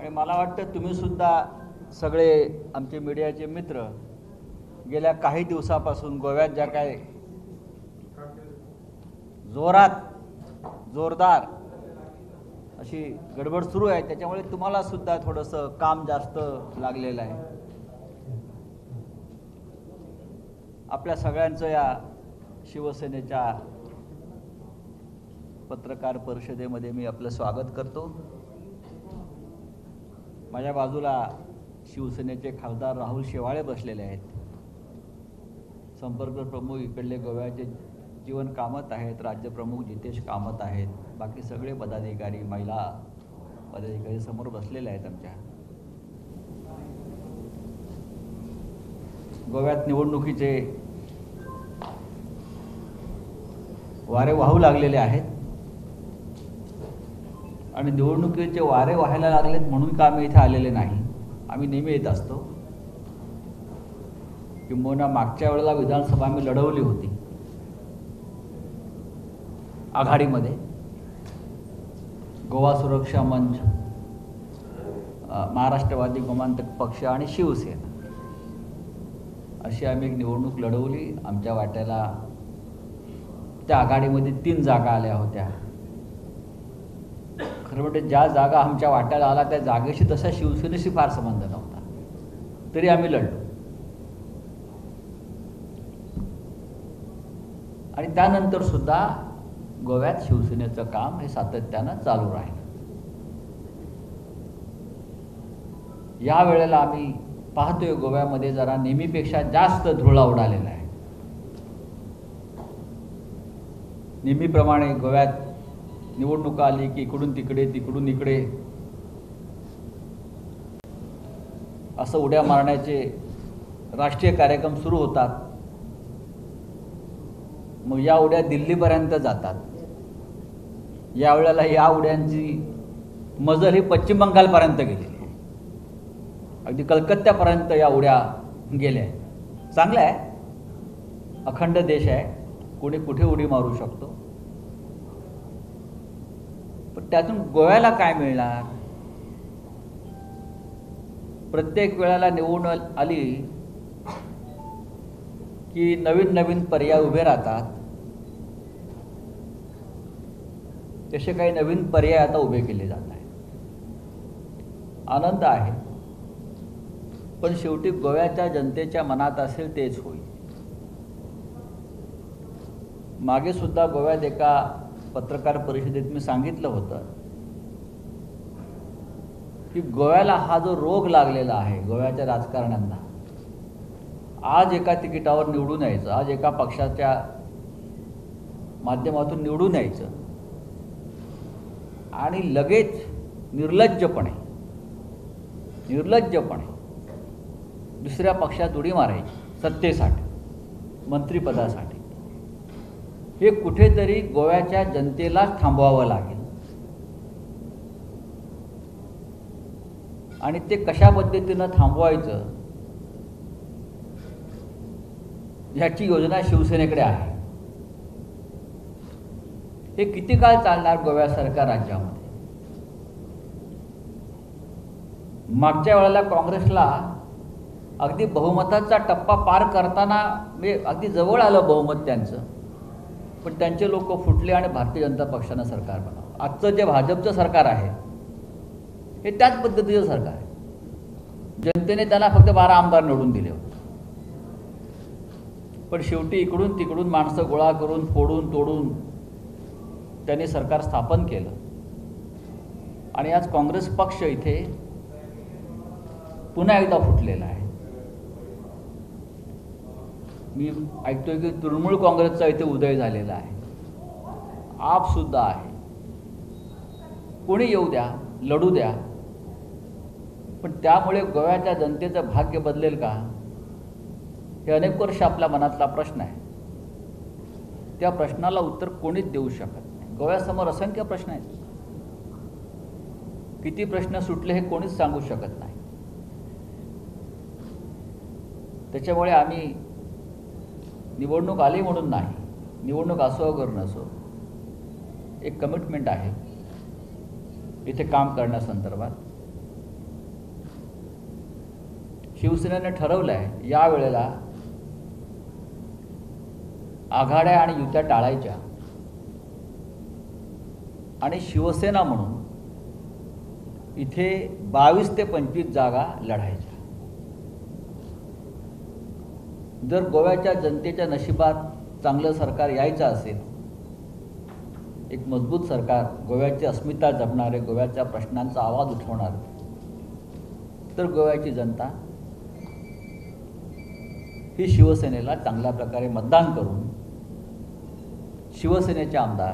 आणि मला वाटतं तुम्ही सुद्धा सगळे आमचे मीडियाचे मित्र गेल्या काही दिवसापासून गोव्यात ज्या काय जोरदार अशी गडबड सुरू आहे, त्याच्यामुळे तुम्हाला सुद्धा थोडंसं काम जास्त लागलेलं आहे. आपल्या सगळ्यांचं या शिवसेनेच्या पत्रकार परिषदेमध्ये मी आपलं स्वागत करतो. माझ्या बाजूला शिवसेनेचे खासदार राहुल शेवाळे बसलेले आहेत. संपर्क प्रमुख इकडले गोव्याचे जीवन कामत आहेत, राज्यप्रमुख जितेश कामत आहेत, बाकी सगळे पदाधिकारी महिला पदाधिकारी समोर बसलेले आहेत. आमच्या गोव्यात निवडणुकीचे वारे वाहू लागलेले आहेत आणि निवडणुकीचे वारे वाहायला लागलेत म्हणून का आम्ही इथे आलेले नाही. आम्ही नेहमी येत असतो. किंबहुना मागच्या वेळेला विधानसभा आम्ही लढवली होती आघाडीमध्ये. गोवा सुरक्षा मंच, महाराष्ट्रवादी गोमांतक पक्ष आणि शिवसेना अशी आम्ही एक निवडणूक लढवली. आमच्या वाट्याला त्या आघाडीमध्ये 3 जागा आल्या होत्या. खरं म्हणजे ज्या जागा आमच्या वाट्याला आला त्या जागेशी तसा शिवसेनेशी फार संबंध नव्हता, तरी आम्ही लढलो. आणि त्यानंतर सुद्धा गोव्यात शिवसेनेचं काम हे सातत्यानं चालू राहील. या वेळेला आम्ही पाहतोय गोव्यामध्ये जरा नेहमीपेक्षा जास्त धुळा उडालेला आहे. नेहमीप्रमाणे गोव्यात निवडणूक आली की इकडून तिकडे तिकडून इकडे असं उड्या मारण्याचे राष्ट्रीय कार्यक्रम सुरू होतात. मग या उड्या दिल्लीपर्यंत जातात. यावेळेला या उड्यांची मजल ही पश्चिम बंगालपर्यंत गेलेली आहे. अगदी कलकत्त्यापर्यंत या उड्या गेल्या. चांगलं आहे, अखंड देश आहे, कोणी कुठे उडी मारू शकतो. पण त्यातून गोव्याला काय मिळणार? प्रत्येक वेळेला निवडून आली की नवीन नवीन पर्याय उभे राहतात. तसे काही नवीन पर्याय आता उभे केले जात आहेत. आनंद आहे, पण शेवटी गोव्याच्या जनतेच्या मनात असेल तेच होईल. मागे सुद्धा गोव्यात एका पत्रकार परिषदेत मी सांगितलं होतं की गोव्याला हा जो रोग लागलेला आहे गोव्याच्या राजकारण्यांना, आज एका तिकिटावर निवडून यायचं, आज एका पक्षाच्या माध्यमातून निवडून यायचं आणि लगेच निर्लज्जपणे दुसऱ्या पक्षात उडी मारायची सत्तेसाठी, मंत्रिपदासाठी. हे कुठेतरी गोव्याच्या जनतेलाच थांबवावं लागेल. आणि ते कशा पद्धतीनं थांबवायचं ह्याची योजना शिवसेनेकडे आहे. हे किती काळ चालणार गोव्यासारख्या राज्यामध्ये? मागच्या वेळेला काँग्रेसला अगदी बहुमताचा टप्पा पार करताना अगदी जवळ आलं बहुमत त्यांचं, पण त्यांचे लोक फुटले आणि भारतीय जनता पक्षानं सरकार बनावं. आजचं जे भाजपचं सरकार आहे हे त्याच पद्धतीचं सरकार आहे. जनतेने त्याला फक्त 12 आमदार निवडून दिले होते, पण शेवटी इकडून तिकडून माणसं गोळा करून फोडून तोडून त्यांनी सरकार स्थापन केलं. आणि आज काँग्रेस पक्ष इथे पुन्हा एकदा फुटलेला आहे. मी ऐकतोय की तृणमूल काँग्रेसचा इथे उदय झालेला आहे, आप सुद्धा आहे. कोणी येऊ द्या, लढू द्या, पण त्यामुळे गोव्याच्या जनतेचं भाग्य बदलेल का? हे अनेक वर्ष आपल्या मनातला प्रश्न आहे. त्या प्रश्नाला उत्तर कोणीच देऊ शकत नाही. गोव्यासमोर असंख्य प्रश्न आहेत. किती प्रश्न सुटले हे कोणीच सांगू शकत नाही. त्याच्यामुळे आम्ही निवडणूक आली म्हणून नाही, निवडणूक असो अगर नसो, एक कमिटमेंट आहे इथे काम करण्यासंदर्भात. शिवसेनेने ठरवलं आहे यावेळेला आघाड्या आणि युत्या टाळायच्या आणि शिवसेना म्हणून इथे 22 ते 25 जागा लढायच्या. जर गोव्याच्या जनतेच्या नशिबात चांगलं सरकार यायचं असेल, एक मजबूत सरकार, गोव्याची अस्मिता जपणारे, गोव्याच्या प्रश्नांचा आवाज उठवणारे, तर गोव्याची जनता ही शिवसेनेला चांगल्या प्रकारे मतदान करून शिवसेनेचे आमदार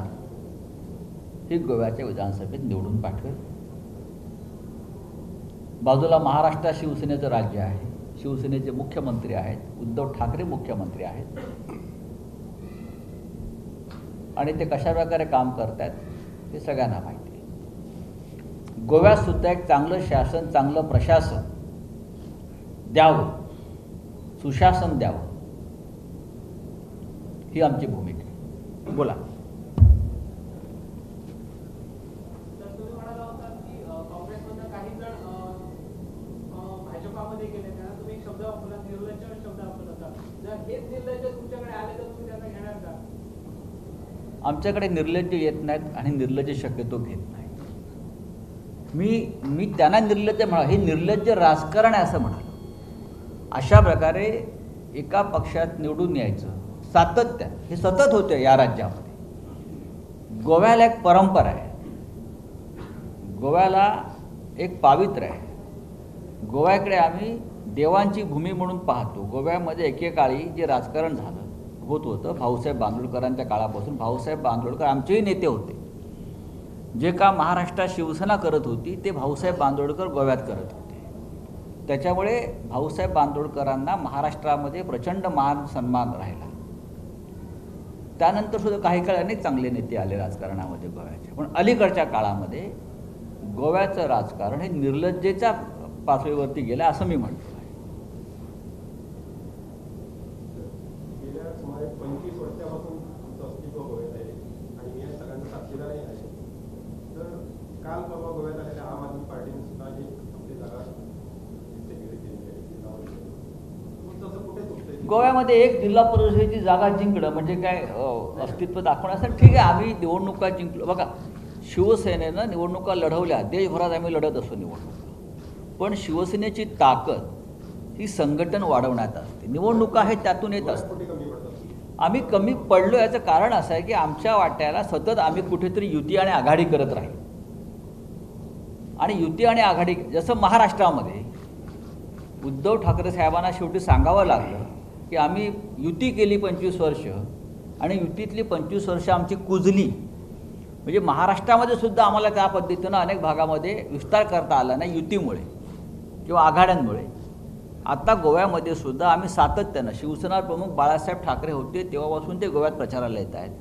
हे गोव्याच्या विधानसभेत निवडून पाठवेल. बाजूला महाराष्ट्रात शिवसेनेचं राज्य आहे, शिवसेनेचे मुख्यमंत्री आहेत, उद्धव ठाकरे मुख्यमंत्री आहेत आणि ते कशा प्रकारे काम करत आहेत हे सगळ्यांना माहिती आहे. गोव्यात सुद्धा एक चांगलं शासन, चांगलं प्रशासन द्यावं, सुशासन द्यावं, ही आमची भूमिका आहे. बोला. आमच्याकडे निर्लज्ज येत नाहीत आणि निर्लज्ज शक्यतो घेत नाहीत. मी त्यांना निर्लज्ज म्हणा, हे निर्लज्ज राजकारण आहे असं म्हणाल. अशा प्रकारे एका पक्षात निवडून यायचं सातत्य हे सतत होते या राज्यामध्ये. गोव्याला एक परंपरा आहे, गोव्याला एक पावित्र्य आहे. गोव्याकडे आम्ही देवांची भूमी म्हणून पाहतो. गोव्यामध्ये एकेकाळी जे राजकारण झालं होत होतं, भाऊसाहेब बांदोडकरांच्या काळापासून, भाऊसाहेब बांदोडकर आमचेही नेते होते. जे काम महाराष्ट्रात शिवसेना करत होती ते भाऊसाहेब बांदोडकर गोव्यात करत होते. त्याच्यामुळे भाऊसाहेब बांदोडकरांना महाराष्ट्रामध्ये प्रचंड मान सन्मान राहिला. त्यानंतर सुद्धा काही काळ अनेक चांगले नेते आले राजकारणामध्ये गोव्याचे. पण अलीकडच्या काळामध्ये गोव्याचं राजकारण हे निर्लज्जेच्या पातळीवरती गेलं असं मी म्हणतो. गेल्या सुमारे 25 वर्षापासून तुमचं अस्तित्व गोव्यात आहे आणि या सगळ्यांना साक्षीदारही आहे. तर काल परवा गोव्यात आलेल्या आम आदमी पार्टीने सुद्धा ही आपली जागा सेक्युरिटी केली आहे. तसं कुठे चुकतंय? गोव्यामध्ये एक जिल्हा परिषदेची जागा जिंकणं म्हणजे काय अस्तित्व दाखवण्यासाठी ठीक आहे. आम्ही निवडणुका जिंकलो. बघा, शिवसेनेनं निवडणुका लढवल्या, देशभरात आम्ही लढत असतो निवडणुका. पण शिवसेनेची ताकद ही संघटन वाढवण्यात असते. निवडणुका हे त्यातून येत असते. आम्ही कमी पडलो याचं कारण असं आहे की आमच्या वाट्याला सतत आम्ही कुठेतरी युती आणि आघाडी करत राहील. आणि युती आणि आघाडी जसं महाराष्ट्रामध्ये उद्धव ठाकरे साहेबांना शेवटी सांगावं लागलं की आम्ही युती केली 25 वर्ष आणि युतीतली 25 वर्ष आमची कुजली. म्हणजे महाराष्ट्रामध्ये सुद्धा आम्हाला त्या पद्धतीनं अनेक भागामध्ये विस्तार करता आला नाही युतीमुळे किंवा आघाड्यांमुळे. आता गोव्यामध्ये सुद्धा आम्ही सातत्यानं, शिवसेना प्रमुख बाळासाहेब ठाकरे होते तेव्हापासून ते गोव्यात प्रचाराला येत आहेत.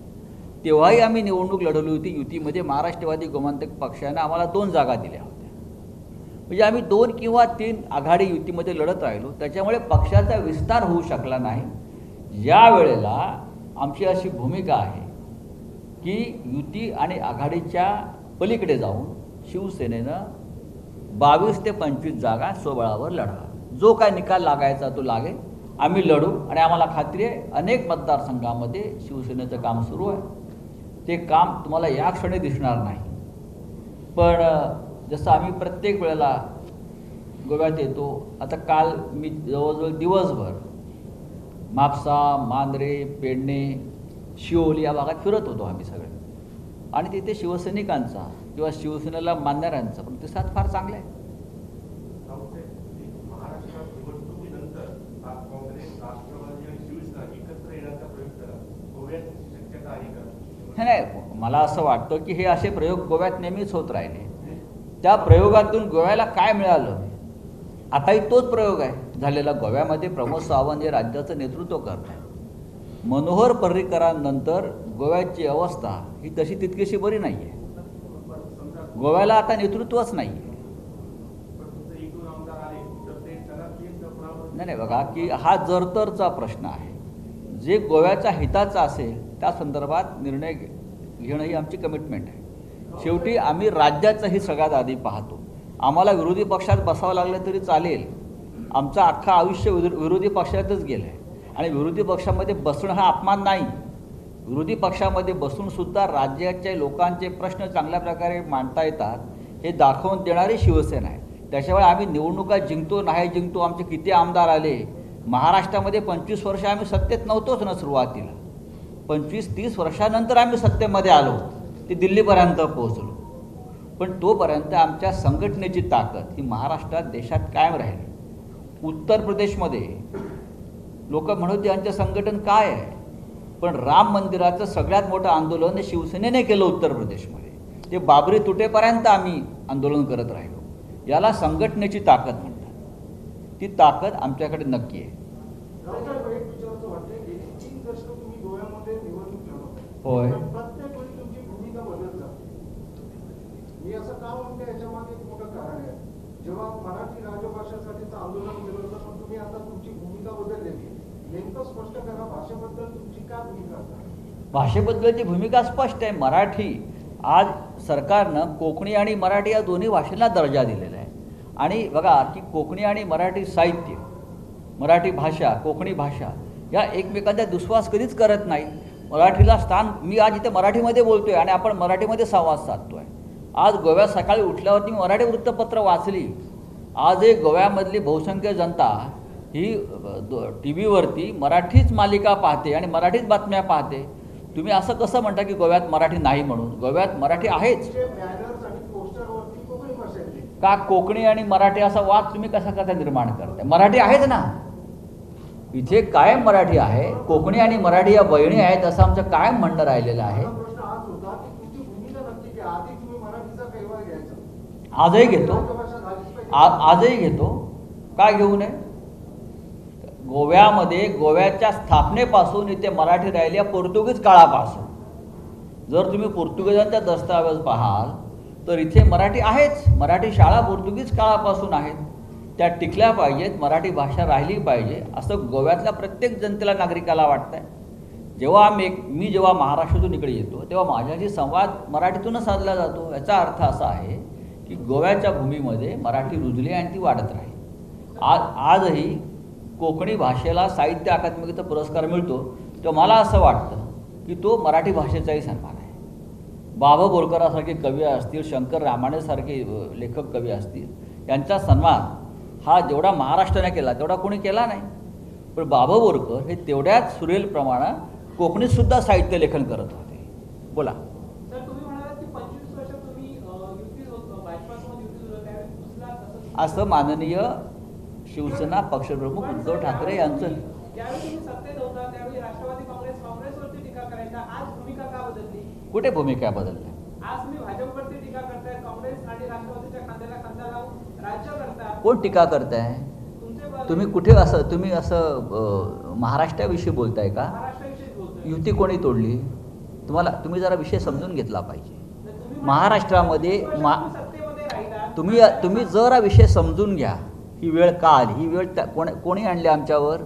तेव्हाही आम्ही निवडणूक लढवली होती युतीमध्ये. महाराष्ट्रवादी गोमांतक पक्षानं आम्हाला 2 जागा दिल्या होत्या. म्हणजे आम्ही 2 किंवा 3 आघाडी युतीमध्ये लढत राहिलो. त्याच्यामुळे पक्षाचा विस्तार होऊ शकला नाही. या वेळेला आमची अशी भूमिका आहे की युती आणि आघाडीच्या पलीकडे जाऊन शिवसेनेनं 22 ते 25 जागा स्वबळावर लढवा. जो काय निकाल लागायचा तो लागेल, आम्ही लढू. आणि आम्हाला खात्री आहे अनेक मतदारसंघामध्ये शिवसेनेचं काम सुरू आहे. ते काम तुम्हाला या क्षणी दिसणार नाही, पण जसं आम्ही प्रत्येक वेळेला गोव्यात येतो. आता काल मी जवळजवळ दिवसभर म्हापसा, मांद्रे, पेडणे, शिवोली या भागात फिरत होतो आम्ही सगळे. आणि तिथे शिवसैनिकांचा किंवा शिवसेनेला मानणाऱ्यांचा प्रतिसाद फार चांगला आहे. महाराष्ट्रात निवडणुकीनंतर काँग्रेस, राष्ट्रवादी आणि शिवसेना एकत्र येण्याचा प्रयोग करा, गोव्यात शक्यता आहे का? नाही, मला असं वाटतं की हे असे प्रयोग गोव्यात नेहमीच होत राहिले. त्या प्रयोगातून गोव्याला काय मिळालं, आताही तोच प्रयोग आहे झालेला. गोव्यामध्ये प्रमोद सावंत हे राज्याचं नेतृत्व करत आहेत. मनोहर पर्रीकरांनंतर गोव्याची अवस्था ही तशी तितकीशी बरी नाही आहे. गोव्याला आता नेतृत्वच नाही आहे. नाही बघा की हा जरतरचा प्रश्न आहे. जे गोव्याच्या हिताचा असेल त्या संदर्भात निर्णय घेणं ही आमची कमिटमेंट आहे. शेवटी आम्ही राज्याचंही सगळ्यात आधी पाहतो. आम्हाला विरोधी पक्षात बसावं लागलं तरी चालेल, आमचं अख्खं आयुष्य विरोधी पक्षातच गेलं आहे आणि विरोधी पक्षामध्ये बसणं हा अपमान नाही. विरोधी पक्षामध्ये बसूनसुद्धा राज्याच्या लोकांचे प्रश्न चांगल्या प्रकारे मांडता येतात हे दाखवून देणारी शिवसेना आहे. त्याच्यामुळे आम्ही निवडणुका जिंकतो नाही जिंकतो, आमचे किती आमदार आले, महाराष्ट्रामध्ये 25 वर्ष आम्ही सत्तेत नव्हतोच ना सुरुवातीला. 25-30 वर्षानंतर आम्ही सत्तेमध्ये आलो, ते दिल्लीपर्यंत पोहोचलो. पण तोपर्यंत आमच्या संघटनेची ताकद ही महाराष्ट्रात देशात कायम राहिली. उत्तर प्रदेशमध्ये लोक म्हणत यांचं संघटन काय आहे, पण राम मंदिराचं सगळ्यात मोठं आंदोलन हे शिवसेनेने केलं उत्तर प्रदेशमध्ये. ते बाबरी तुटेपर्यंत आम्ही आंदोलन करत राहिलो. याला संघटनेची ताकद म्हणतात. ती ताकद आमच्याकडे नक्की आहे. होय. प्रत्येक वेळी तुमची भूमिका बदलत जाते. मी असं का म्हणते याच्या मागे एक मोठं कारण आहे. जेव्हा मराठी राजभाषेसाठीचं आंदोलन केलं होतं, पण तुम्ही आता तुमची भूमिका बदललेली. नेमकं स्पष्ट करा, भाषेबद्दल तुमची काय भूमिका आहे? भाषेबद्दलची भूमिका स्पष्ट आहे. मराठी आज सरकारनं कोकणी आणि मराठी या दोन्ही भाषेला दर्जा दिलेला आहे. आणि बघा की कोकणी आणि मराठी साहित्य, मराठी भाषा, कोकणी भाषा या एकमेकांचा दुस्वास कधीच करत नाही. मराठीला स्थान, मी आज इथे मराठीमध्ये बोलतोय आणि आपण मराठीमध्ये संवाद साधतोय. आज गोव्यात सकाळी उठल्यावरती मी मराठी वृत्तपत्र वाचली. आजही गोव्यामधली बहुसंख्य जनता ही टी व्हीवरती मराठीच मालिका पाहते आणि मराठीच बातम्या पाहते. तुम्ही असं कसं म्हणता की गोव्यात मराठी नाही म्हणून? गोव्यात मराठी आहेच. का कोकणी आणि मराठी असा वाद तुम्ही कसा कसा निर्माण करताय? मराठी आहेच ना, इथे कायम मराठी आहे. कोकणी आणि मराठी या बहिणी आहेत असं आमचं कायम म्हणणं राहिलेलं आहे. आजही घेतो, आजही घेतो, का घेऊ नये? गोव्यामध्ये गोव्याच्या स्थापनेपासून इथे मराठी राहिल्या पोर्तुगीज काळापासून. जर तुम्ही पोर्तुगीजांचा दस्तावेज पाहाल तर इथे मराठी आहेच. मराठी शाळा पोर्तुगीज काळापासून आहेत, त्या टिकल्या पाहिजेत, मराठी भाषा राहिली पाहिजे असं गोव्यातल्या प्रत्येक जनतेला, नागरिकाला वाटतं आहे. जेव्हा मी जेव्हा महाराष्ट्रातून इकडे येतो तेव्हा माझ्याशी संवाद मराठीतूनच साधला जातो. याचा अर्थ असा आहे की गोव्याच्या भूमीमध्ये मराठी रुजली आणि ती वाढत राहील. आजही कोकणी भाषेला साहित्य अकादमीचा पुरस्कार मिळतो, तर मला असं वाटतं की तो मराठी भाषेचाही सन्मान आहे. बाबा बोरकरांसारखे कवी असतील, शंकर रामाणेसारखे लेखक कवी असतील, यांचा सन्मान हा जेवढा महाराष्ट्राने केला तेवढा कोणी केला नाही. पण बाबा बोरकर हे तेवढ्याच सुरेल प्रमाणात कोकणीतसुद्धा साहित्य लेखन करत होते. बोला. असं माननीय शिवसेना पक्षप्रमुख उद्धव ठाकरे यांचं. कुठे भूमिका बदलल्या? कोण टीका करताय? तुम्ही कुठे असं, तुम्ही असं महाराष्ट्राविषयी बोलताय का? युती कोणी तोडली? तुम्ही जरा विषय समजून घेतला पाहिजे. महाराष्ट्रामध्ये तुम्ही जरा विषय समजून घ्या. ही वेळ का आली? ही वेळ कोणी आणली आमच्यावर?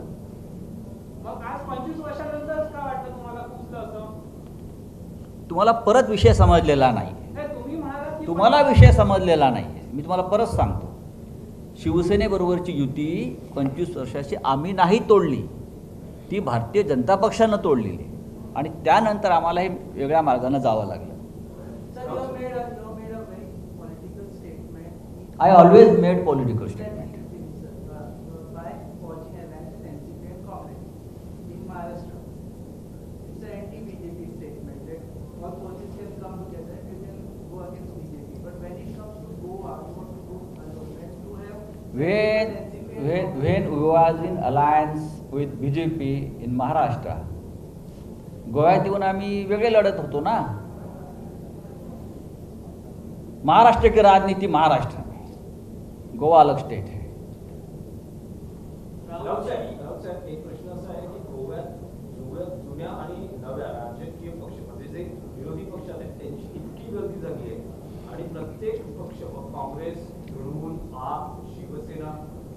तुम्हाला परत विषय समजलेला नाही. तुम्हाला विषय समजलेला नाही. मी तुम्हाला परत सांगतो, शिवसेनेबरोबरची युती 25 वर्षाची आम्ही नाही तोडली, ती भारतीय जनता पक्षानं तोडलेली आणि त्यानंतर आम्हाला हे वेगळ्या मार्गाने जावं लागलं. I always made political statement. When we was in alliance with BJP in Maharashtra, गोव्यात येऊन आम्ही वेगळे लढत होतो ना. महाराष्ट्र की राजनीति महाराष्ट्र में, गोवा अलग स्टेट है. एक प्रश्न असा आहे की गोव्यात जुन्या आणि नव्या राजकीय पक्ष म्हणजे जे विरोधी पक्ष आहेत त्यांची इतकी गर्दी झाली आहे आणि प्रत्येक पक्ष, काँग्रेस, तृणमूल, आप, शिवसेना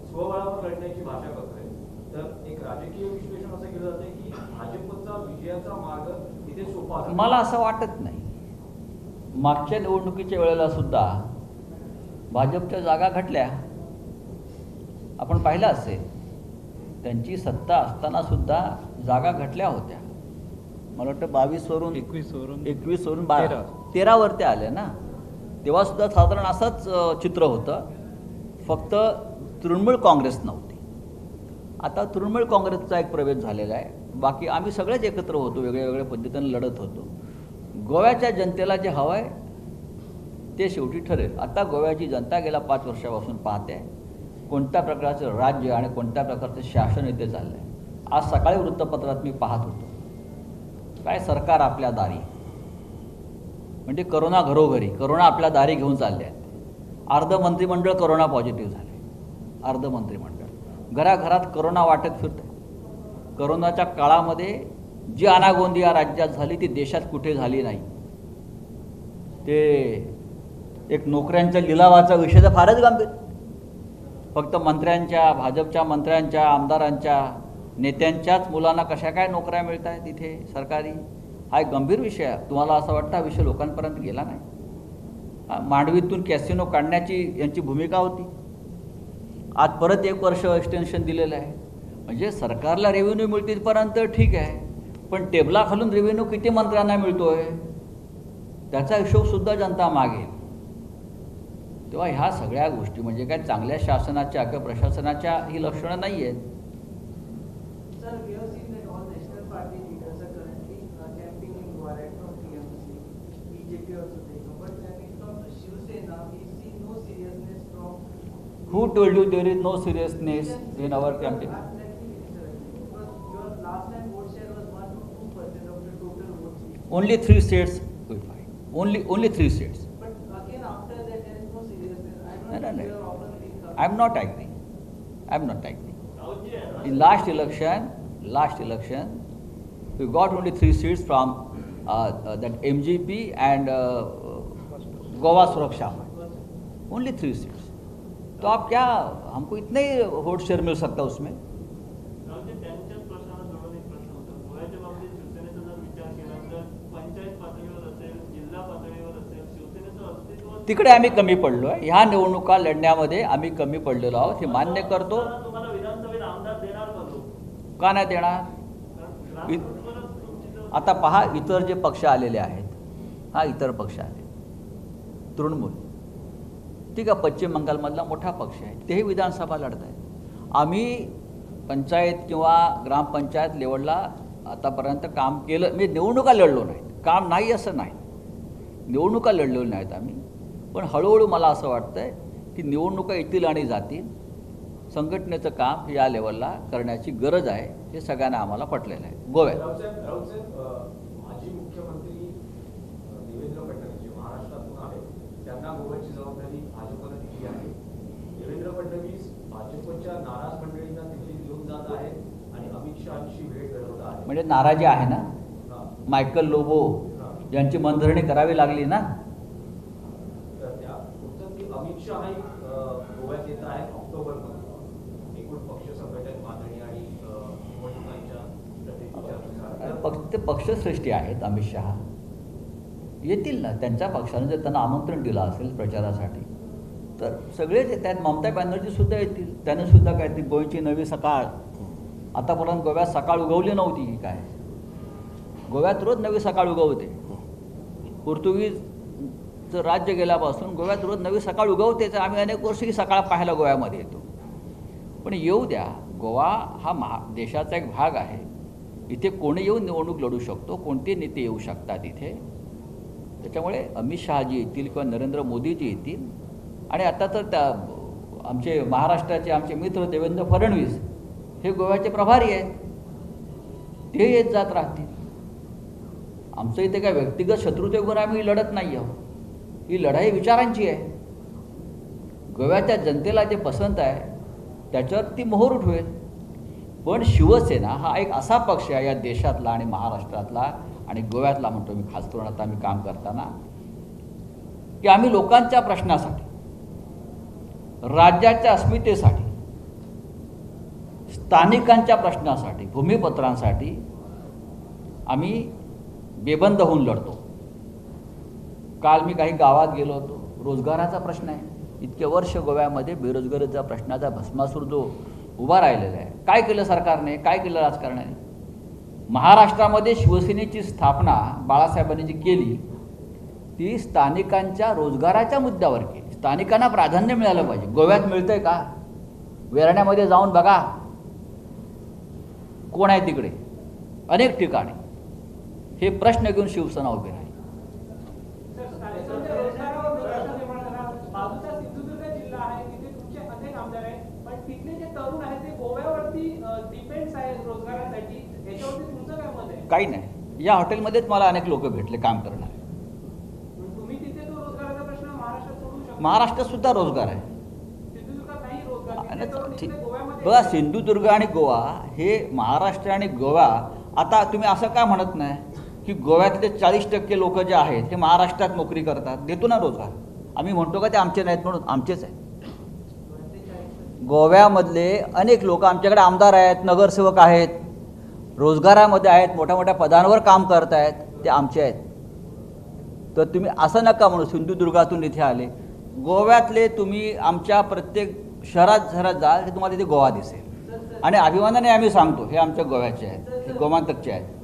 स्वबळावर लढण्याची भाषा करतोय. तर एक राजकीय विश्लेषण असं केलं जाते की भाजपचा विजयाचा मार्ग इथे सोपा आहे. मला असं वाटत नाही. मागच्या निवडणुकीच्या वेळेला सुद्धा भाजपच्या जागा घटल्या. आपण पाहिलं असेल, त्यांची सत्ता असताना सुद्धा जागा घटल्या होत्या. मला वाटतं 22वरून 21वरून 13वर ते आले ना. तेव्हासुद्धा साधारण असंच चित्र होतं, फक्त तृणमूल काँग्रेस नव्हती. आता तृणमूल काँग्रेसचा एक प्रवेश झालेला आहे. बाकी आम्ही सगळेच एकत्र होतो, वेगळ्या वेगळ्या पद्धतीने लढत होतो. गोव्याच्या जनतेला जे हवं आहे ते शेवटी ठरेल. आता गोव्याची जनता गेल्या 5 वर्षापासून पाहते कोणत्या प्रकारचं राज्य आणि कोणत्या प्रकारचं शासन इथे चाललं आहे. आज सकाळी वृत्तपत्रात मी पाहत होतो, काय सरकार आपल्या दारी, म्हणजे करोना घरोघरी, करोना आपल्या दारी घेऊन चालले आहेत. अर्ध मंत्रिमंडळ करोना पॉझिटिव्ह झाले, अर्ध मंत्रिमंडळ घराघरात करोना वाटत फिरते. करोनाच्या काळामध्ये जी अनागोंदी या राज्यात झाली ती देशात कुठे झाली नाही. ते एक नोकऱ्यांच्या लिलावाचा विषय तर फारच गंभीर. फक्त मंत्र्यांच्या, भाजपच्या मंत्र्यांच्या, आमदारांच्या, नेत्यांच्याच मुलांना कशा काय नोकऱ्या मिळत आहेत तिथे सरकारी, हा एक गंभीर विषय आहे. तुम्हाला असं वाटतं हा विषय लोकांपर्यंत गेला नाही? मांडवीतून कॅसिनो काढण्याची यांची भूमिका होती. आज परत 1 वर्ष एक्सटेन्शन दिलेलं आहे. म्हणजे सरकारला रेव्हेन्यू मिळते तिथपर्यंत ठीक आहे, पण टेबलाखालून रेव्हेन्यू किती मंत्र्यांना मिळतोय त्याचा हिशोबसुद्धा जनता मागेल. तेव्हा ह्या सगळ्या गोष्टी म्हणजे काय चांगल्या शासनाच्या किंवा प्रशासनाच्या ही लक्षणं नाही आहेत. Sir, we have seen that all national party leaders are currently camping in Goa right from TMC, BJP also taken. But when it comes to Shivsena, we see no seriousness from. Who told you there is no seriousness in our campaign? Let me finish, sir. Because your last time vote share was 1 to 2% of the total votes. Only 3 states we find. Only 3 states. But again, after that, there is no seriousness. I don't No, no, think no. you are often being covered. I'm not agree. In last election, we got only 3 seats from that MGP and Goa सुरक्षा में. Only 3 seats. तो आप क्या हमको इतने ही vote share mill सकता उसमें? त्यांच्याच प्रश्नाला जोडून एक प्रश्न होता. गोव्याच्या बाबतीत शिवसेनेचा जर विचार केला तर पंचायत पातळीवर असेल, जिल्हा पातळीवर असेल, शिवसेनेचं अस्तित्व तिकडे आम्ही कमी पडलो आहे. ह्या निवडणुका लढण्यामध्ये आम्ही कमी पडलेलो आहोत, हे मान्य करतो. तुम्हाला विधानसभेत आमदार देणार का लोक? का नाही देणार? आता पहा, इतर जे पक्ष आलेले आहेत, हा इतर पक्ष आले, तृणमूल ठीक आहे, पश्चिम बंगालमधला मोठा पक्ष आहे, तेही विधानसभा लढत आहेत. आम्ही पंचायत किंवा ग्रामपंचायत लेवलला आतापर्यंत काम केलं. मी निवडणुका लढलो नाहीत, काम नाही असं नाही, निवडणुका लढलेलो नाहीत आम्ही. पण हळूहळू मला असं वाटतं आहे की निवडणुका येतील आणि जातील. संघटनेचं काम या लेवलला करण्याची गरज आहे, हे सगळ्यांना आम्हाला पटलेलं आहे. गोव्यात राऊत साहेब, माजी मुख्यमंत्री देवेंद्र फडणवीस जे महाराष्ट्रातून आहेत, त्यांना गोव्याची जबाबदारी भाजपनं दिली आहे. देवेंद्र फडणवीस भाजपच्या नाराज मंडळींना दिल्लीत घेऊन जात आहेत आणि अमित शहांची भेट घडवत आहेत. म्हणजे नाराजी आहे ना, मायकल लोबो यांची मनधरणी करावी लागली ना. तर त्या फक्त ती अमित शहाही गोव्यात येत आहेत ऑक्टोबरमध्ये. एकूण पक्ष संघटन बांधणी आणि निवडणुकांच्या रणनीतीच्या ते पक्षश्रेष्ठी आहेत. अमित शहा येतील ना, त्यांच्या पक्षाने जर त्यांना आमंत्रण दिलं असेल प्रचारासाठी तर सगळेच येत आहेत. ममता बॅनर्जीसुद्धा येतील, त्याने सुद्धा काय ती गोव्याची नवी सकाळ, आतापर्यंत गोव्यात सकाळ उगवली नव्हती की काय, गोव्यात रोज नवी सकाळ उगवते. पोर्तुगीजचं राज्य गेल्यापासून गोव्यात रोज नवी सकाळ उगवते. तर आम्ही अनेक वर्ष ही सकाळ पाहायला गोव्यामध्ये येतो. पण येऊ द्या, गोवा हा देशाचा एक भाग आहे. इथे कोणी येऊन निवडणूक लढू शकतो, कोणते नेते येऊ शकतात इथे. त्याच्यामुळे अमित शहाजी येतील किंवा नरेंद्र मोदीजी येतील. आणि आता तर त्या आमचे महाराष्ट्राचे आमचे मित्र देवेंद्र फडणवीस हे गोव्याचे प्रभारी आहेत, ते येत जात राहतील. आमचं इथे काय व्यक्तिगत शत्रुतेवर आम्ही लढत नाही आहोत, ही लढाई विचारांची आहे. गोव्याच्या जनतेला जे पसंत आहे त्याच्यावर ती मोहर उठवेल. पण शिवसेना हा एक असा पक्ष आहे या देशातला आणि महाराष्ट्रातला आणि गोव्यातला, म्हणतो मी खास करून आता आम्ही काम करताना, की आम्ही लोकांच्या प्रश्नासाठी, राज्याच्या अस्मितेसाठी, स्थानिकांच्या प्रश्नासाठी, भूमिपत्रांसाठी आम्ही बेबंद होऊन लढतो. काल मी काही गावात गेलो होतो, रोजगाराचा प्रश्न आहे. इतके वर्ष गोव्यामध्ये बेरोजगारीचा प्रश्नाचा भस्मासूर जो उभा राहिलेला आहे, काय केलं सरकारने, काय केलं राजकारणाने? महाराष्ट्रामध्ये शिवसेनेची स्थापना बाळासाहेबांनी जी केली ती स्थानिकांच्या रोजगाराच्या मुद्द्यावर केली. स्थानिकांना प्राधान्य मिळालं पाहिजे. गोव्यात मिळतंय का? वेरण्यामध्ये जाऊन बघा कोण आहे तिकडे. अनेक ठिकाणी हे प्रश्न घेऊन शिवसेना उभी राहील. बाजूचा सिंधुदुर्ग जिल्हा आहे, तिथे तुमचे अनेक आमदार आहेत, पण तिथले जे तरुण आहेत ते गोव्यावरती डिपेंड्स आहेत रोजगारासाठी. याच्यावरती तुमचं काय मत आहे? काही नाही. या हॉटेलमध्येच मला अनेक लोक भेटले काम करणारे. तुम्ही तिथे तो रोजगाराचा प्रश्न महाराष्ट्रात सोडू शकता. महाराष्ट्रात सुद्धा रोजगार आहे. सिंधुदुर्गात नाही रोजगार. आणि तिथले तरुण ठीक. इथे गोव्यामध्ये बघा, सिंधुदुर्ग आणि गोवा हे महाराष्ट्र आणि गोवा. आता तुम्ही असं का म्हणत नाही की गोव्यातले 40% लोक जे आहेत हे महाराष्ट्रात नोकरी करतात? देतो ना रोजगार. आम्ही म्हणतो का ते आमचे नाहीत म्हणून? आमचेच आहेत. गोव्यामधले अनेक लोक आमच्याकडे आमदार आहेत, नगरसेवक आहेत, रोजगारामध्ये आहेत, मोठ्या मोठ्या पदांवर काम करत आहेत, ते आमचे आहेत. तर तुम्ही असं नका म्हणू सिंधुदुर्गातून इथे आले. गोव्यातले तुम्ही आमच्या प्रत्येक शहरात जाल की तुम्हाला तिथे गोवा दिसेल. आणि अभिमानाने आम्ही सांगतो हे आमच्या गोव्याचे आहेत, हे गोमांतकचे आहेत.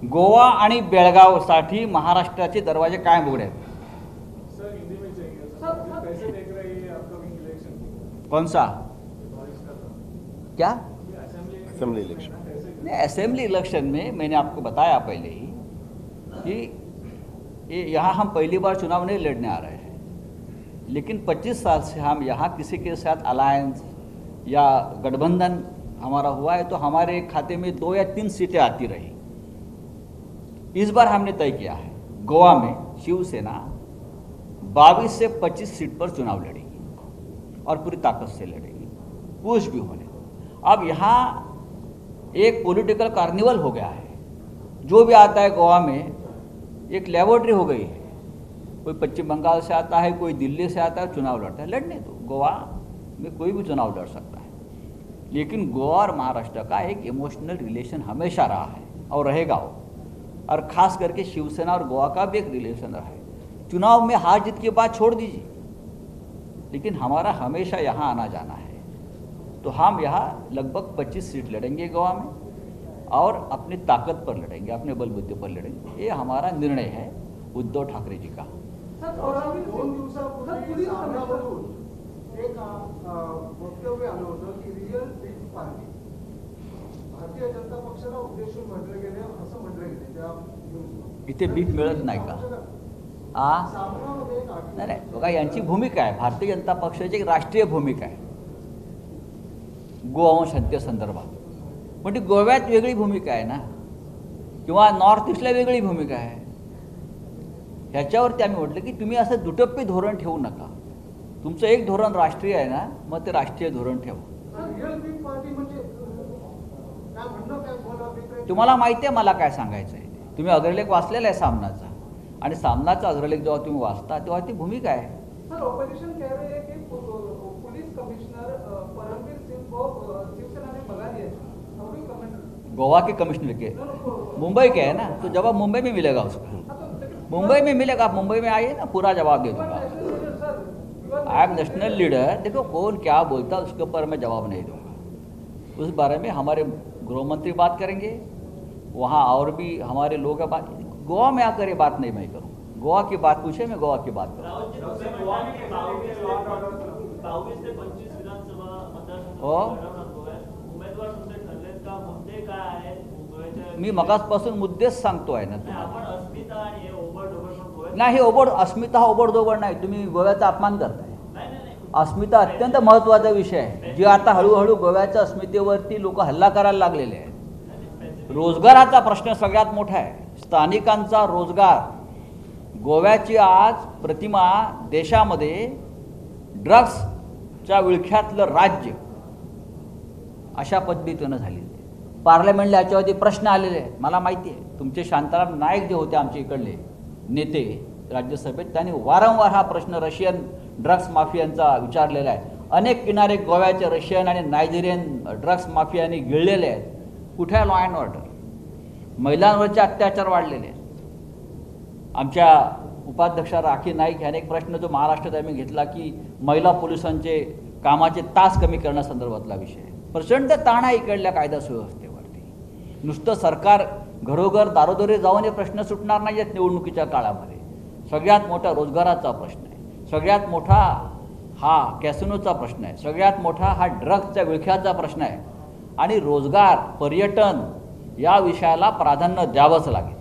गोवा आणि बेळगावसाठी महाराष्ट्राचे दरवाजे कायम उघडे आहेत. सर हिंदी में चाहिए सर, कैसे देख रहे हैं ये अपकमिंग इलेक्शन? कौन सा? क्या? असेंबली इलेक्शन नहीं, असेंबली इलेक्शन में मैंने आपको बताया पहले ही कि यहाँ हम पहली बार चुनाव नहीं लड़ने आ रहे हैं, लेकिन 25 साल से हम यहाँ किसी के साथ अलायंस या गठबंधन हमारा हुआ है तो हमारे खाते में 2 या 3 सीटें आती रही. इस बार हमने तय किया है गोवा में शिवसेना 22 से 25 सीट पर चुनाव लड़ेगी और पूरी ताकत से लड़ेगी, कुछ भी होने. अब यहाँ एक पॉलिटिकल कार्निवल हो गया है. जो भी आता है गोवा में एक लेबोरेटरी हो गई है. कोई पश्चिम बंगाल से आता है, कोई दिल्ली से आता है, चुनाव लड़ता है. लड़ने दो, गोवा में कोई भी चुनाव लड़ सकता है. लेकिन गोवा और महाराष्ट्र का एक इमोशनल रिलेशन हमेशा रहा है और रहेगा वो. और ख़ास करके शिवसेना और गोवा का भी एक रिलेशन रहा है. चुनाव में हार जीत की बात छोड़ दीजिए, लेकिन हमारा हमेशा यहाँ आना जाना है. तो हम यहाँ लगभग 25 सीट लड़ेंगे गोवा में और अपनी ताकत पर लड़ेंगे, अपने बलबुद्धि पर लड़ेंगे. ये हमारा निर्णय है उद्धव ठाकरे जी का. दोन दिवसापूर्वी सामनावरून एक वक्तव्य आलं होतं की real big party Bharatiya Janata पक्षाला उद्देशून म्हटलं गेले, असं म्हटलं गेले त्या न्यूजमध्ये. इथे बीफ मिळत नाही का? सामनामध्ये एक नाही नाही, बघा यांची भूमिका आहे, भारतीय जनता पक्षाची एक राष्ट्रीय भूमिका आहे गोवंश हत्येसंदर्भात. पण ती गोव्यात वेगळी भूमिका आहे ना, किंवा नॉर्थ ईस्टला वेगळी भूमिका आहे. ह्याच्यावरती आम्ही म्हटलं की तुम्ही असं दुटप्पी धोरण ठेवू नका. तुमचं एक धोरण राष्ट्रीय आहे ना, मग ते राष्ट्रीय धोरण ठेवा. रिअल बिग पार्टी म्हणजे काय म्हणणं, काय बोला अभिप्राय? तुम्हाला माहिती आहे मला काय सांगायचं आहे. तुम्ही अग्रलेख वाचलेला आहे सामनाचा, आणि सामनाचा अग्रलेख जेव्हा तुम्ही वाचता तेव्हा ती भूमिका आहे. सर, ऑपोजिशन कह रहे हैं कि पुलिस कमिश्नर परमवीर सिंह को शिवसेना ने भगा दिया. How do you comment? Goa के कमिश्नर के, मुंबई के है ना, तो जवाब मुंबई में मिलेगा उसका. मुंबई में मिलेगा, आप मुंबई में आइए ना, पूरा जवाब दे दूंगा. I am national leader. देखो कौन क्या बोलता है उसके ऊपर मैं जवाब नहीं दूंगा. उस बारे में हमारे गृह मंत्री बात करेंगे, वहाँ और भी हमारे लोग बात. गोवा में आकर ये बात नहीं मैं करूँ. गोवा की बात पूछे, मैं गोवा की बात करूँ. रावत जी, तुमचे गोवा में 22 ते 25 विधानसभा हो. मतदारसंघ उमेदवार तुमचे ठरलेत का? मुद्दे काय आहेत गोव्याच्या? मी मगासपासून मुद्देच सांगतो आहे ना नाही, तुम्हाला. आपण अस्मिता आणि हे ओबडधोबड पण गोव्यात नाही, हे ओबड अस्मिता हा ओबडधोबड नाही. तुम्ही गोव्याचा अपमान करताय. नाही नाही नाही. अस्मिता अत्यंत महत्त्वाचा विषय आहे, जे आता हळूहळू गोव्याच्या अस्मितेवरती लोक हल्ला करायला लागलेले आहेत. रोजगाराचा प्रश्न सगळ्यात मोठा आहे. स्थानिकांचा रोजगार. गोव्याची आज प्रतिमा देशामध्ये ड्रग्सच्या विळख्यातलं राज्य अशा पद्धतीनं झालेली आहे. पार्लमेंटला याच्यावरती प्रश्न आलेले आहेत. मला माहिती आहे, तुमचे शांताराम नाईक जे होते आमच्या इकडले नेते राज्यसभेत, त्यांनी वारंवार हा प्रश्न रशियन ड्रग्स माफियांचा विचारलेला आहे. अनेक किनारे गोव्याचे रशियन आणि नायजेरियन ड्रग्स माफियांनी गिळलेले आहेत. कुठे आहे लॉ अँड ऑर्डर? महिलांवरचे अत्याचार वाढलेले आहेत. आमच्या उपाध्यक्षा राखी नाईक ह्याने एक प्रश्न जो महाराष्ट्रात आम्ही घेतला की महिला पोलिसांचे कामाचे तास कमी करण्यासंदर्भातला विषय. प्रचंड ताण आहे इकडल्या कायदा सुव्यवस्थेवरती. नुसतं सरकार घरोघर दारोदारी जाऊन हे प्रश्न सुटणार नाही आहेत निवडणुकीच्या काळामध्ये. सगळ्यात मोठा रोजगाराचा प्रश्न आहे, सगळ्यात मोठा हा कॅसिनोचा प्रश्न आहे, सगळ्यात मोठा हा ड्रग्सच्या विळख्याचा प्रश्न आहे. आणि रोजगार, पर्यटन या विषयाला प्राधान्य द्यावंच लागेल.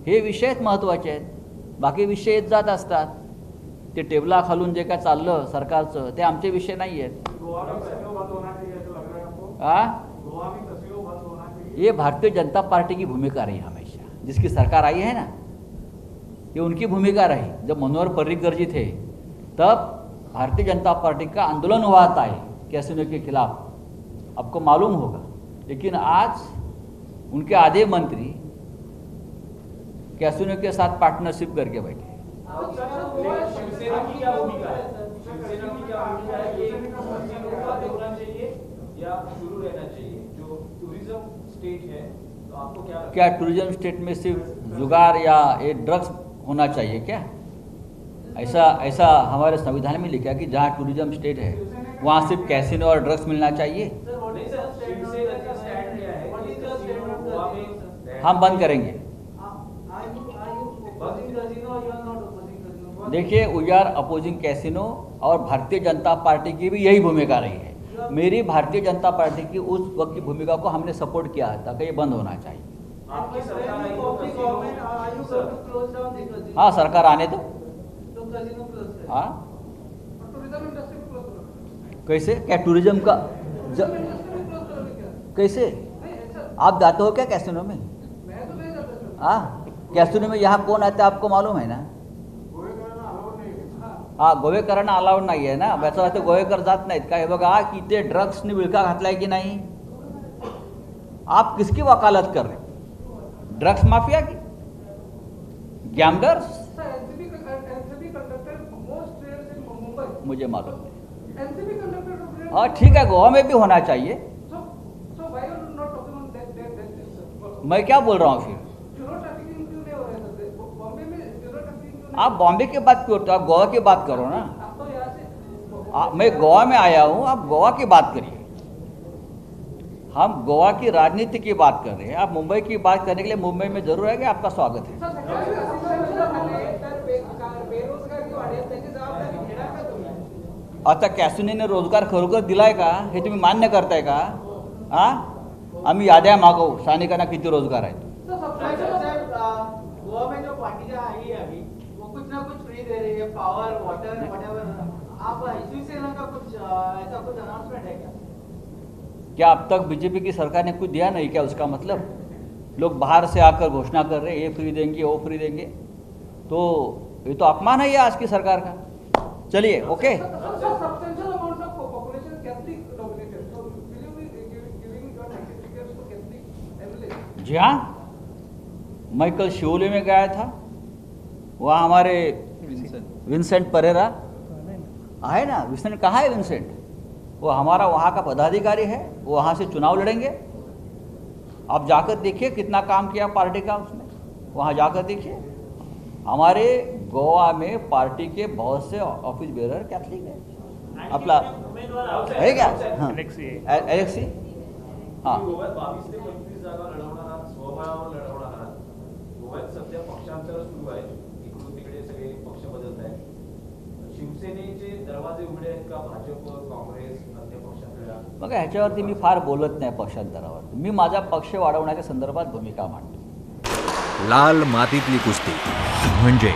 हे विषयच महत्त्वाचे आहेत. बाकी विषय येत जात असतात. ते टेबलाखालून जे काय चाललं सरकारचं ते आमचे विषय नाही आहेत. गोवा में कसिनो बंद होना चाहिए ऐसा लग रहा है आपको? गोवा में कसिनो बंद होना चाहिए? ये भारतीय जनता पार्टी की भूमिका रही हमेशा. जिसकी सरकार आई है ना, ये उनकी भूमिका रही. जब मनोहर पर्रिकर जी थे तब भारतीय जनता पार्टी का आंदोलन हुआ था कैसीनो के खिलाफ, आपको मालूम होगा. लेकिन आज उनके आधे मंत्री कैसीनो के साथ पार्टनरशिप करके बैठे. शिवसेना की क्या भूमिका है? शिवसेना की क्या भूमिका है कि कसिनो बंद होना चाहिए या शुरू रहना चाहिए? जो टूरिज्म स्टेट है तो आपको क्या लगता है? क्या टूरिज्म स्टेट में सिर्फ जुगार या ये ड्रग्स होना चाहिए क्या? ऐसा हमारे संविधान में लिखा है कि जहाँ टूरिज्म स्टेट है वहाँ सिर्फ कैसीनो और ड्रग्स मिलना चाहिए. नहीं सर, शिवसेना का स्टैंड क्या है कि कसिनो गोवा में हम बंद करेंगे. देखिए, वी आर अपोजिंग कैसीनो और भारतीय जनता पार्टी की भी यही भूमिका रही है. मेरी भारतीय जनता पार्टी की उस वक्त की भूमिका को हमने सपोर्ट किया था कि ये बंद होना चाहिए. आपकी सरकार आई तो कसिनो हाँ, सरकार आने दो. हाँ, टूरिज्म इंडस्ट्री भी क्लोज करो. कैसे? क्या टूरिज्म का कैसे? आप जाते हो क्या कैसीनो में? मैं तो नहीं जाता सर. हाँ, कैसीनो में यहाँ कौन आता है आपको मालूम है ना. गोवेकरांना अलाउड नाही आहे. हा, गोवेकरांना अलाउड नाही आहे ना. याचा अर्थ गोवेकर जात नाहीत का? हे बघा की ते ड्रग्सने विळखा घातलाय की नाही. आप किसकी वकालत कर रहे? ड्रग्स माफिया की, gamblers? NCB conducted most rares in Mumbai. मुझे मालूम नहीं. NCB conducted. हाँ ठीक है, गोवा में भी होना चाहिए. So why you are not talking on that sir? मैं क्या बोल रहा हूँ फिर? ड्रग ट्रैफिकिंग क्यों नहीं हो रहा है सर? बॉम्बे में ड्रग ट्रैफिकिंग क्यों नहीं? आप बॉम्बे की बात क्यों करते हो? आप गोवा की बात करो ना. आप तो यहाँ से मैं गोवा में आया हूँ, आप गोवा की बात करिए. हम गोवा की राजनीति की बात कर रहे हैं. आप मुंबई की बात करने के लिए मुंबई में जरूर आएंगे. आपका स्वागत है. बेरोजगारी वाढेल त्याची जबाबदारी घेणार का तुम्ही? आता कॅसिनोने रोजगार खरोखर दिलाय का हे तुम्ही मान्य करताय का? हां, आम्ही याद्या मागवू स्थानिकांना किती रोजगार आहेत. गोवा में जो पार्टी आई है अभी वो कुछ ना कुछ फ्री दे रही है, पावर, वाटर, व्हाटएवर. आप शिवसेना का कुछ ऐसा कुछ अनाउंसमेंट है क्या? क्या अब तक बीजेपी की सरकार ने कुछ दिया नहीं क्या? उसका मतलब लोग बाहर से आकर घोषणा कर रहे हैं ये फ्री देंगे वो फ्री देंगे. तो ये तो अपमान है आज की सरकार का. चलिए, okay. Substantial amount of population Catholic dominated. So will you be giving your certificates to Catholic MLA? जी हाँ, मैं कल शिवोले में गया था. वहाँ हमारे विंसेंट परेरा है ना. विंसेंट कहाँ है? विंसेंट वो हमारा वहाँ का पदाधिकारी है. वो वहाँ से चुनाव लड़ेंगे. आप जाकर देखिए कितना काम किया पार्टी का उसने. वहाँ जाकर देखिए. हमारे गोवा में पार्टी के बहुत से ऑफिस बेरर कैथलिक है. आपला है क्या? हाँ, एलेक्सी. हाँ, गोव्यात 22 ते 25 जागा लढवणार आहात, स्वबळावर लढवणार आहात. गोव्यात सध्या पक्षांतर सुरू आहे. इकडून तिकडे सगळे पक्ष बदलत आहेत. शिवसेनेचे दरवाजे उघडे आहेत का? भाजप, काँग्रेस, अन्य पक्षांकडे? बघा, ह्याच्यावरती मी फार बोलत नाही पक्षांतरावर. मी माझा पक्ष वाढवण्याच्या संदर्भात भूमिका मांडतो. लाल मातीतली कुस्ती म्हणजे